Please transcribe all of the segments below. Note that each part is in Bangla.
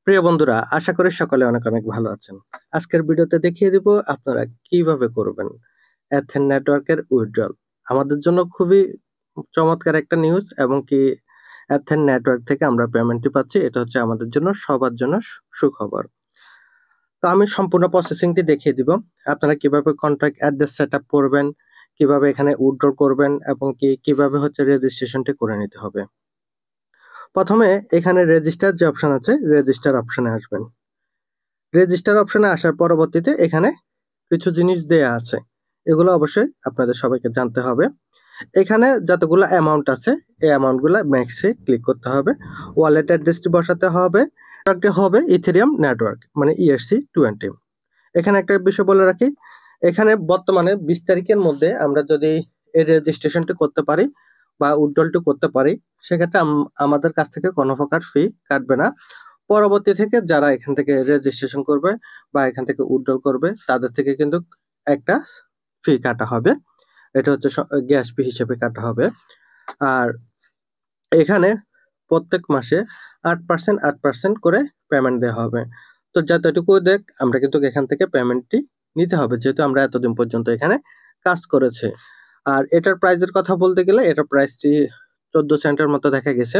প্রিয় বন্ধুরা, আশা করি সকলে অনেক অনেক ভালো আছেন। আজকের ভিডিওতে দেখিয়ে দিব আপনারা কিভাবে করবেন এথেন নেটওয়ার্কের উইথড্রল। আমাদের জন্য খুবই চমৎকার একটা নিউজ, এবং কি এথেন নেটওয়ার্ক থেকে আমরা পেমেন্টটি পাচ্ছি, এটা হচ্ছে আমাদের জন্য সবার জন্য সুখবর। তো আমি সম্পূর্ণ প্রসেসিংটি দেখিয়ে দিব। আপনারা কিভাবে কন্ট্রাক্ট অ্যাড্রেস সেটআপ করবেন, কিভাবে এখানে উইথড্রল করবেন, এবং কিভাবে হচ্ছে রেজিস্ট্রেশনটি করে নিতে হবে। প্রথমে এখানে রেজিস্টার যে অপশন আছে, রেজিস্টার অপশনে আসবেন। রেজিস্টার অপশনে আসার পরবর্তীতে এখানে কিছু জিনিস দেয়া আছে, এগুলো অবশ্যই আপনাদের সবাইকে জানতে হবে। এখানে যতগুলো অ্যামাউন্ট আছে এই অ্যামাউন্টগুলো ম্যাক্সে ক্লিক করতে হবে। ওয়ালেট অ্যাড্রেসটি বসাতে হবে। হবে ইথেরিয়াম নেটওয়ার্ক মানে ERC20। এখানে একটা বিষয় বলে রাখি, এখানে বর্তমানে 20 তারিখের মধ্যে আমরা যদি এই রেজিস্ট্রেশনটি করতে পারি বা উইথড্রলটি করতে পারি, সেক্ষেত্রে আমাদের কাছ থেকে কোনো প্রকার ফি কাটবে না। পরবর্তী থেকে যারা এখান থেকে রেজিস্ট্রেশন করবে বা এখান থেকে উইথড্রল করবে, তাদের থেকে কিন্তু একটা ফি কাটা হবে। এটা হচ্ছে গ্যাস ফি হিসেবে কাটা হবে। আর এখানে প্রত্যেক মাসে 8% করে পেমেন্ট দেওয়া হবে। তো যতটুকু দেখ আমরা কিন্তু এখান থেকে পেমেন্টটি নিতে হবে, যেহেতু আমরা এতদিন পর্যন্ত এখানে কাজ করেছে। আর এটার প্রাইসের কথা বলতে গেলে এটার প্রাইসটি 14 সেন্টের মতো দেখা গেছে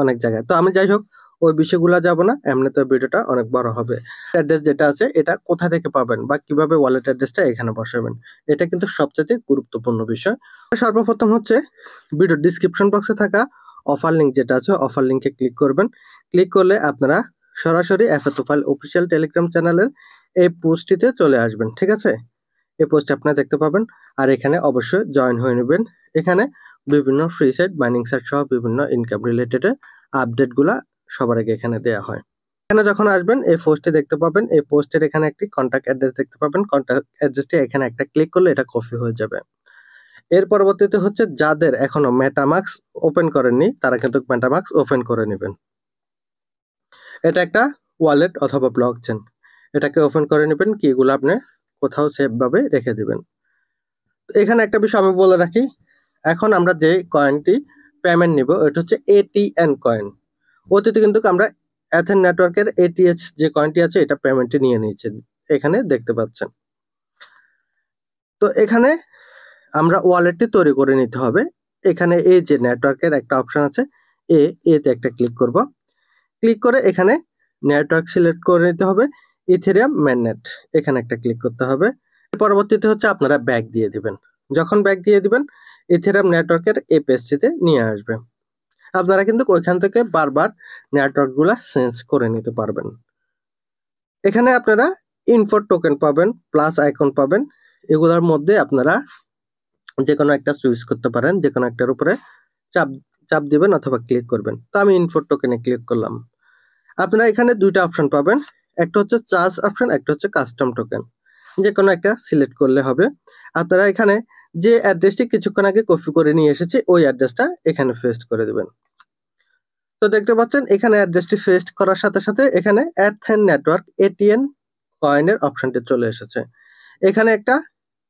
অনেক জায়গায়। তো আমি যাই হোক ওই বিষয়গুলো যাব না, এমনিতে ভিডিওটা অনেক বড় হবে। অ্যাড্রেস যেটা আছে এটা কোথা থেকে পাবেন বা কিভাবে ওয়ালেট অ্যাড্রেসটা এখানে বসাবেন, এটা কিন্তু সবচেয়ে গুরুত্বপূর্ণ বিষয়। সর্বপ্রথম হচ্ছে ভিডিও ডিসক্রিপশন বক্সে থাকা অফার লিঙ্ক যেটা আছে, অফার লিঙ্কে ক্লিক করবেন। ক্লিক করলে আপনারা সরাসরি এফএতুফাইল অফিসিয়াল টেলিগ্রাম চ্যানেলের এই পোস্টটিতে চলে আসবেন। ঠিক আছে, এই পোস্ট আপনারা দেখতে পাবেন। আর এখানে অবশ্যই জয়েন হয়ে নেবেন। এখানে বিভিন্ন ফ্রি সাইট, মাইনিং সাইট সহ বিভিন্ন ইনকাম রিলেটেড আপডেটগুলা সবার আগে এখানে দেওয়া হয়। এখানে যখন আসবেন এই পোস্টে দেখতে পাবেন, এই পোস্টের এখানে একটি কন্ট্যাক্ট অ্যাড্রেস দেখতে পাবেন। কন্ট্যাক্ট অ্যাড্রেসটি এখানে একটা ক্লিক করলে এটা কপি হয়ে যাবে। এর পরবর্তীতে হচ্ছে যাদের এখনো মেটামাস্ক ওপেন করেননি তারা কিন্তু মেটামাস্ক ওপেন করে নেবেন। এটা একটা ওয়ালেট অথবা ব্লকচেন, এটাকে ওপেন করে নেবেন। কি এগুলো আপনি কোথাও সেভ ভাবে রেখে দিবেন। এখানে একটা বিষয় আমি বলে রাখি, এখন আমরা যে কয়েনটি পেমেন্ট নিব এটা হচ্ছে ATN কয়েন। অতীতে কিন্তু আমরা এথেন নেটওয়ার্কের ATH যে কয়েনটি আছে এটা পেমেন্টটি নিয়ে নিয়েছি, এখানে দেখতে পাচ্ছেন। তো এখানে আমরা ওয়ালেটটি তৈরি করে নিতে হবে। এখানে এই যে নেটওয়ার্কের একটা অপশন আছে, এতে একটা ক্লিক করব। ক্লিক করে এখানে নেটওয়ার্ক সিলেক্ট করে নিতে হবে, ইথেরিয়াম মেননেট, এখানে একটা ক্লিক করতে হবে। পরবর্তীতে হচ্ছে আপনারা ব্যাক দিয়ে দিবেন। যখন ব্যাক দিয়ে দিবেন ইথেরিয়াম নেটওয়ার্কের এই পেজটিতে নিয়ে আসবে। আপনারা কিন্তু ওইখান থেকে বারবার নেটওয়ার্কগুলা চেঞ্জ করে নিতে পারবেন। এখানে আপনারা ইনফো টোকেন পাবেন, প্লাস আইকন পাবেন। এগুলোর মধ্যে আপনারা যে কোনো একটা চুজ করতে পারেন, যে কোনো একটার উপরে চাপ দিবেন অথবা ক্লিক করবেন। তো আমি ইনফো টোকেনে ক্লিক করলাম। আপনারা এখানে দুইটা অপশন পাবেন, একটা হচ্ছে চার্জ অপশন, একটা হচ্ছে কাস্টম টোকেন। যে কোনো একটা সিলেক্ট করলে হবে। আপনারা এখানে যে অ্যাড্রেসটি কিছুক্ষণ আগে কপি করে নিয়ে এসেছি ওই অ্যাড্রেসটা এখানে পেস্ট করে দিবেন। তো দেখতে পাচ্ছেন এখানে অ্যাড্রেসটি পেস্ট করার সাথে সাথে এখানে এথেন নেটওয়ার্ক ATN কয়েনের অপশনটি চলে এসেছে। এখানে একটা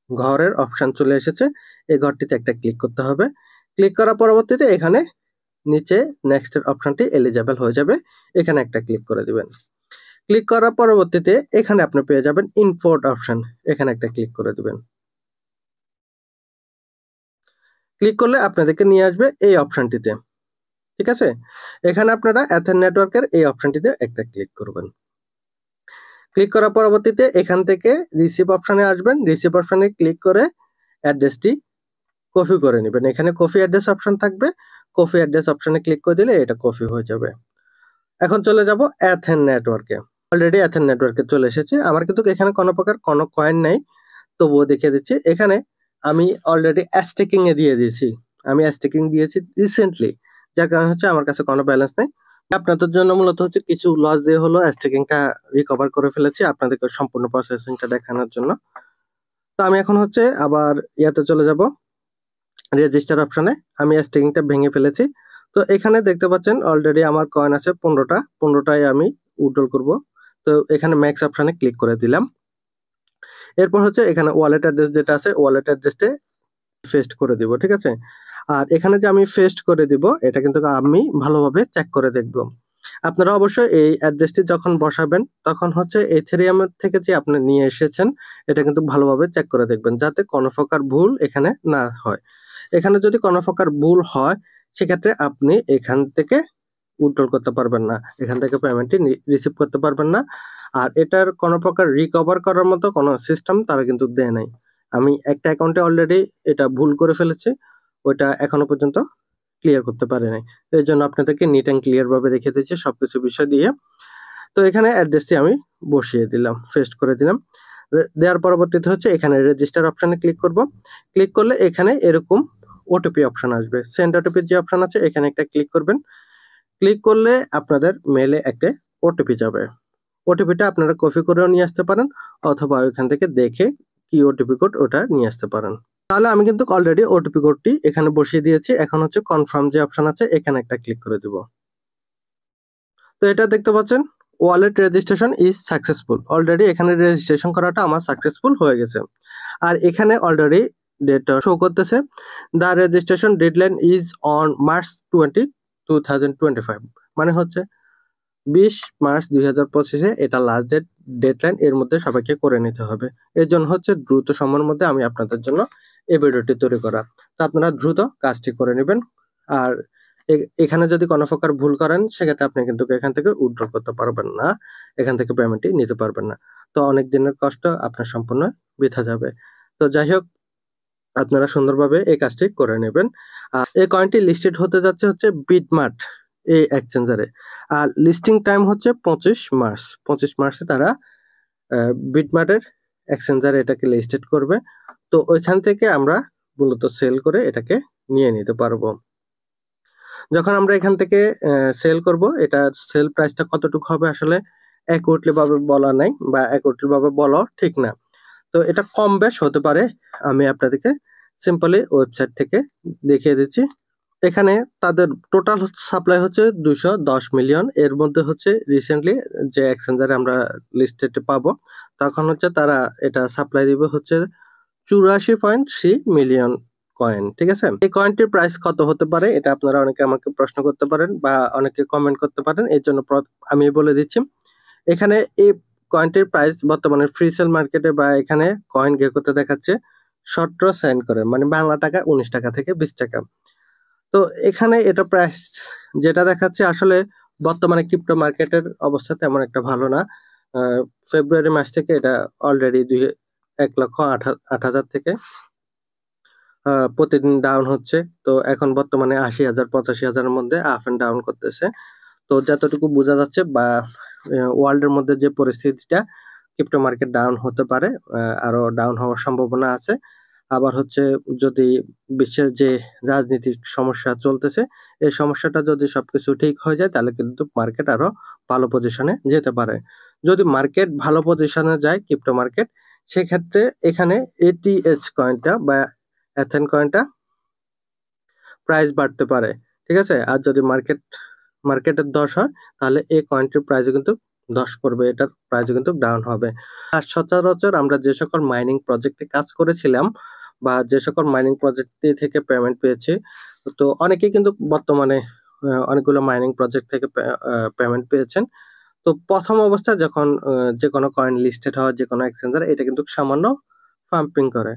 ঘরের অপশন চলে এসেছে, এই ঘরটিতে একটা ক্লিক করতে হবে। ক্লিক করার পরবর্তীতে এখানে নিচে নেক্সট এর অপশনটি এলিজেবল হয়ে যাবে, এখানে একটা ক্লিক করে দিবেন। ক্লিক করার পরবর্তীতে এখানে আপনি পেয়ে যাবেন ইম্পোর্ট অপশন, এখানে একটা ক্লিক করে দিবেন। ক্লিক করলে আপনাদেরকে নিয়ে আসবে এই অপশনটিতে। ঠিক আছে, এখানে আপনারা এথেন নেটওয়ার্কের এই অপশনটিতে একটা ক্লিক করবেন। ক্লিক করার পরবর্তীতে এখান থেকে রিসিভ অপশনে আসবেন। রিসিভ অপশনে ক্লিক করে অ্যাড্রেসটি কপি করে নেবেন। এখানে কপি অ্যাড্রেস অপশন থাকবে, কপি অ্যাড্রেস অপশনে ক্লিক করে দিলে এটা কপি হয়ে যাবে। এখন চলে যাব এথেন নেটওয়ার্কে। অলরেডি এথেন নেটওয়ার্কে চলে এসেছি। আমার কিন্তু এখানে কোনো প্রকার কোনো কয়েন নাই, তবুও দেখিয়ে দিচ্ছি। এখানে আমি অলরেডি স্টেকিং এ দিয়ে দিয়েছি। আমি স্টেকিং দিয়েছি রিসেন্টলি, যার কারণে হচ্ছে আমার কাছে কোনো ব্যালেন্স নেই। আপনাদের জন্য মূলত হচ্ছে কিছু লস দিয়ে হলো স্টেকিংটা রিকভার করে ফেলেছি আপনাদেরকে সম্পূর্ণ প্রসেসিংটা দেখানোর জন্য। তো আমি এখন হচ্ছে আবার ইয়াতে চলে যাব, রেজিস্টার অপশনে। আমি স্টেকিংটা ভেঙে ফেলেছি। তো এখানে দেখতে পাচ্ছেন অলরেডি আমার কয়েন আছে 15টা, 15টাই আমি উইথড্রল করব। তো এখানে ম্যাক্স অপশনে ক্লিক করে দিলাম। এরপর হচ্ছে এখানে ওয়ালেট অ্যাড্রেস যেটা আছে ওয়ালেট অ্যাড্রেসে পেস্ট করে দিব। ঠিক আছে, আর এখানে যে আমি পেস্ট করে দিব এটা কিন্তু আমি ভালোভাবে চেক করে দেখব। আপনারা অবশ্যই এই অ্যাড্রেসটি যখন বসাবেন তখন হচ্ছে ইথেরিয়াম থেকে যে আপনি নিয়ে এসেছেন এটা কিন্তু ভালোভাবে চেক করে দেখবেন যাতে কোনো প্রকার ভুল এখানে না হয়। এখানে যদি কোনো প্রকার ভুল হয় সেক্ষেত্রে আপনি এখান থেকে উইথড্রল করতে পারবেন না, এখান থেকে পেমেন্টটি রিসিভ করতে পারবেন না। আর এটার কোনো প্রকার রিকভার করার মতো কোনো সিস্টেম তারা কিন্তু দেয় নাই। আমি একটা অ্যাকাউন্টে অলরেডি এটা ভুল করে ফেলেছি, ওইটা এখনো পর্যন্ত ক্লিয়ার করতে পারি নাই। এই জন্য আপনাদেরকে নিট অ্যান্ড ক্লিয়ার ভাবে দেখিয়ে দিচ্ছি সবকিছু বিষয় দিয়ে। তো এখানে অ্যাড্রেসটি আমি বসিয়ে দিলাম, পেস্ট করে দিলাম। দেওয়ার পরবর্তীতে হচ্ছে এখানে রেজিস্টার অপশনে ক্লিক করব। ক্লিক করলে এখানে এরকম ওটিপি অপশন আসবে, সেন্ড ওটিপি যে অপশন আছে এখানে একটা ক্লিক করবেন। ক্লিক করলে আপনাদের মেলে একটা ওটিপি যাবে। ওটিপিটা আপনারা কপি করেও নিয়ে আসতে পারেন অথবা ওইখান থেকে দেখে কি ওটিপি কোড ওটা নিয়ে আসতে পারেন। তাহলে আমি কিন্তু অলরেডি ওটিপি কোডটি এখানে বসিয়ে দিয়েছি। এখন হচ্ছে কনফার্ম যে অপশন আছে এখানে একটা ক্লিক করে দিব। তো এটা দেখতে পাচ্ছেন wallet registration is successful. Already এখানে রেজিস্ট্রেশন করাটা আমার সাকসেসফুল হয়ে গেছে। আর এখানে অলরেডি ডেট শো করতেছে the registration deadline is on March 20, 2025। মানে হচ্ছে 20 মার্চ 2025 এটা লাস্ট ডেডলাইন, এর মধ্যে সবাইকে করে নিতে হবে। এর জন্য হচ্ছে দ্রুত সময়ের মধ্যে আমি আপনাদের জন্য এই ভিডিওটি তৈরি করা। তো আপনারা দ্রুত কাজটি করে নেবেন। আর এখানে যদি কোনো প্রকার ভুল করেন সেক্ষেত্রে আপনি কিন্তু এখান থেকে উইথড্র করতে পারবেন না, এখান থেকে পেমেন্টটি নিতে পারবেন না। তো অনেক দিনের কষ্ট আপনার সম্পূর্ণ বৃথা যাবে। তো যাই হোক, আপনারা সুন্দরভাবে এই কাজটি করে নেবেন। এই কয়েনটি লিস্টেড হতে যাচ্ছে হচ্ছে বিটমার্ট এই এক্সচেঞ্জারে। আর লিস্টিং টাইম হচ্ছে 25 মার্চ। 25 মার্চে তারা বিটমার্টের এক্সচেঞ্জারে এটাকে লিস্টেড করবে। তো ওইখান থেকে আমরা মূলত সেল করে এটাকে নিয়ে নিতে পারবো। যখন আমরা এখান থেকে সেল করব, এটা সেল প্রাইসটা কতটুকু হবে আসলে অ্যাকুরেটলি ভাবে বলা নাই বা অ্যাকুরেটলি ভাবে বলাও ঠিক না। তো এটা কম বেশ হতে পারে। আমি আপনাদেরকে সিম্পলি ওয়েবসাইট থেকে দেখিয়ে দিচ্ছি। এখানে তাদের টোটাল সাপ্লাই হচ্ছে 210 মিলিয়ন। এর মধ্যে হচ্ছে রিসেন্টলি যে এক্সচেঞ্জারে আমরা লিস্টেড পাবো তখন হচ্ছে তারা এটা সাপ্লাই দিবে হচ্ছে 84.3 মিলিয়ন কয়েন। ঠিক আছে, এই কয়েনটির প্রাইস কত হতে পারে এটা আপনারা অনেকে আমাকে প্রশ্ন করতে পারেন বা অনেকে কমেন্ট করতে পারেন। এর জন্য আমি বলে দিচ্ছি, এখানে এই কয়েনটির প্রাইস বর্তমানে ফ্রি সেল মার্কেটে বা এখানে কয়েন গেকোতে দেখাচ্ছে 17 সেন্ট করে, মানে বাংলা টাকা 19 টাকা থেকে 20 টাকা। তো এখানে এটা প্রাইস যেটা দেখাচ্ছে আসলে বর্তমানে ক্রিপ্টো মার্কেটের অবস্থা তেমন একটা ভালো না। ফেব্রুয়ারি মাস থেকে এটা অলরেডি 1,08,000 থেকে প্রতিদিন ডাউন হচ্ছে। তো এখন বর্তমানে 80,000 85,000 এর মধ্যে আপ এন্ড ডাউন করতেছে। তো যতটুকু বোঝা যাচ্ছে বা ওয়ার্ল্ডের মধ্যে যে পরিস্থিতিটা, ক্রিপ্টো মার্কেট ডাউন হতে পারে, আরো ডাউন হওয়ার সম্ভাবনা আছে। আবার হচ্ছে যদি বিশ্বের যে রাজনৈতিক সমস্যা চলতেছে এই সমস্যাটা যদি সবকিছু ঠিক হয়ে যায় তাহলে কিন্তু মার্কেট আরো ভালো পজিশনে যেতে পারে। যদি মার্কেট ভালো পজিশনে যায় ক্রিপ্টো মার্কেট, সেক্ষেত্রে এখানে এটিএইচ কয়েনটা বা এথেন কয়েনটা প্রাইস বাড়তে পারে। ঠিক আছে, আর যদি মার্কেটের 10 হয় তাহলে এই কয়েনটির প্রাইস কিন্তু 10 করবে, এটার প্রাইস কিন্তু ডাউন হবে। আর সচরাচর আমরা যে সকল মাইনিং প্রজেক্টে কাজ করেছিলাম বা যে সকল মাইনিং প্রজেক্ট থেকে পেমেন্ট পেয়েছি, তো অনেকেই কিন্তু বর্তমানে অনেকগুলো মাইনিং প্রজেক্ট থেকে পেমেন্ট পেয়েছেন। তো প্রথম অবস্থায় যখন যে কোনো কয়েন লিস্টেড হয় যে কোনো এক্সচেঞ্জার, এটা কিন্তু সামান্য পাম্পিং করে,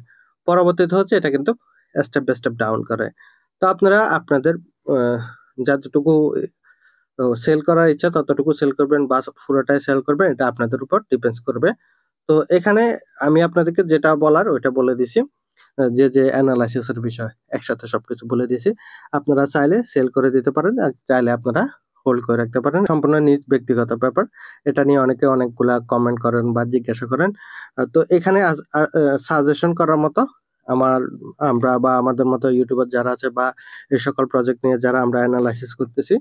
পরবর্তীতে হচ্ছে এটা কিন্তু স্টেপ বাই স্টেপ ডাউন করে। তো আপনারা আপনাদের যতটুকু সেল করার ইচ্ছা ততটুকু সেল করবেন বা পুরোটাই সেল করবেন, এটা আপনাদের উপর ডিপেন্ডস করবে। তো এখানে আমি আপনাদেরকে যেটা বলার ওইটা বলে দিছি, যে অ্যানালাইসিসের বিষয় একসাথে সবকিছু বলে দিয়েছি। আপনারা চাইলে সেল করে দিতে পারেন আর চাইলে আপনারা হোল্ড করে রাখতে পারেন, সম্পূর্ণ নিজ ব্যক্তিগত ব্যাপার। এটা নিয়ে অনেকে অনেকগুলা কমেন্ট করেন বা জিজ্ঞাসা করেন। তো এখানে সাজেশন করার মতো আমরা বা আমাদের মতো ইউটিউবার যারা আছে বা এই সকল প্রজেক্ট নিয়ে যারা আমরা অ্যানালাইসিস করতেছি,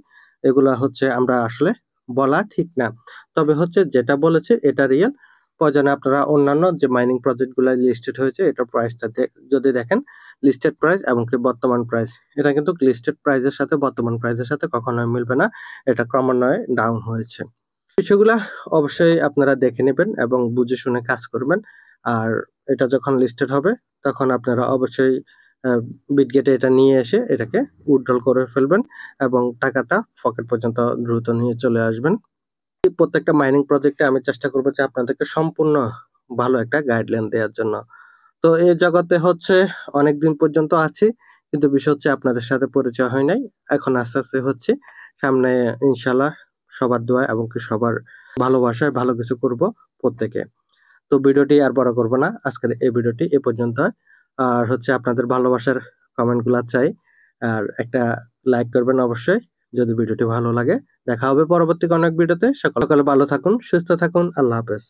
এগুলা হচ্ছে আমরা আসলে বলা ঠিক না। তবে হচ্ছে যেটা বলেছে এটা রিয়েল। প্রয়োজনে আপনারা অন্যান্য যে মাইনিং প্রজেক্ট গুলা লিস্টেড হয়েছে এটার প্রাইসটা যদি দেখেন, লিস্টেড প্রাইস এবং কি বর্তমান প্রাইস, এটা কিন্তু লিস্টেড প্রাইসের সাথে বর্তমান প্রাইসের সাথে কখনোই মিলবে না, এটা ক্রমান্বয়ে ডাউন হয়েছে। বিষয়গুলা অবশ্যই আপনারা দেখে নেবেন এবং বুঝে শুনে কাজ করবেন। আর এটা যখন লিস্টেড হবে তখন আপনারা অবশ্যই বিটগেটে এটা নিয়ে এসে এটাকে উইথড্রল করে ফেলবেন এবং টাকাটা পকেট পর্যন্ত দ্রুত নিয়ে চলে আসবেন। প্রত্যেকটা মাইনিং প্রজেক্টে আমি চেষ্টা করবো যে আপনাদেরকে সম্পূর্ণ ভালো একটা গাইডলাইন দেওয়ার জন্য। তো এই জগতে হচ্ছে অনেকদিন পর্যন্ত আছি, কিন্তু বিষয় হচ্ছে আপনাদের সাথে পরিচয় হয় নাই। এখন আস্তে আস্তে হচ্ছে, সামনে ইনশাল্লাহ সবার দোয়া এবং কি সবার ভালোবাসায় ভালো কিছু করব প্রত্যেকে। তো ভিডিওটি আর বড় করব না, আজকের এই ভিডিওটি এ পর্যন্ত। আর হচ্ছে আপনাদের ভালোবাসার কমেন্টগুলো চাই, আর একটা লাইক করবেন অবশ্যই যদি ভিডিওটি ভালো লাগে। দেখা হবে পরবর্তী অনেক ভিডিওতে। সকলে ভালো থাকুন, সুস্থ থাকুন। আল্লাহ হাফেজ।